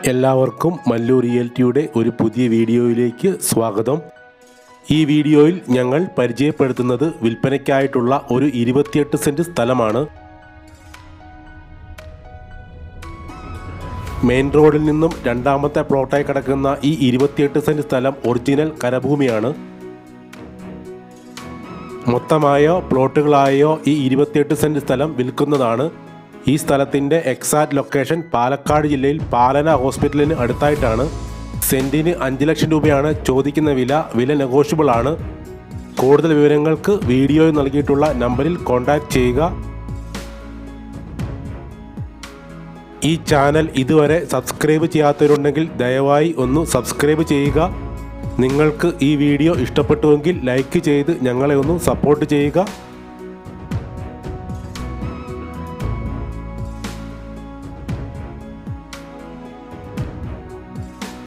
എല്ലാവർക്കും മല്ലു റിയൽറ്റിയുടെ ഒരു പുതിയ വീഡിയോയിലേക്ക് സ്വാഗതം. ഈ വീഡിയോയിൽ ഞങ്ങൾ പരിചയപ്പെടുത്തുന്നത് വിൽപ്പനയ്ക്കായിട്ടുള്ള ഒരു 28 സെൻറ്റ് സ്ഥലമാണ്. മെയിൻ റോഡിൽ നിന്നും രണ്ടാമത്തെ പ്ലോട്ടായി കിടക്കുന്ന ഈ 28 സെൻറ്റ് സ്ഥലം ഒറിജിനൽ കരഭൂമിയാണ്. മൊത്തമായോ പ്ലോട്ടുകളായോ ഈ 28 സെൻറ്റ് സ്ഥലം വിൽക്കുന്നതാണ്. ഈ സ്ഥലത്തിൻ്റെ എക്സാക്റ്റ് ലൊക്കേഷൻ പാലക്കാട് ജില്ലയിൽ പാലന ഹോസ്പിറ്റലിന് അടുത്തായിട്ടാണ്. സെൻറ്റിന് 5 ലക്ഷം രൂപയാണ് ചോദിക്കുന്ന വില നെഗോഷ്യബിൾ ആണ്. കൂടുതൽ വിവരങ്ങൾക്ക് വീഡിയോയിൽ നൽകിയിട്ടുള്ള നമ്പറിൽ കോൺടാക്റ്റ് ചെയ്യുക. ഈ ചാനൽ ഇതുവരെ സബ്സ്ക്രൈബ് ചെയ്യാത്തവരുണ്ടെങ്കിൽ ദയവായി ഒന്ന് സബ്സ്ക്രൈബ് ചെയ്യുക. നിങ്ങൾക്ക് ഈ വീഡിയോ ഇഷ്ടപ്പെട്ടുവെങ്കിൽ ലൈക്ക് ചെയ്ത് ഞങ്ങളെ ഒന്ന് സപ്പോർട്ട് ചെയ്യുക.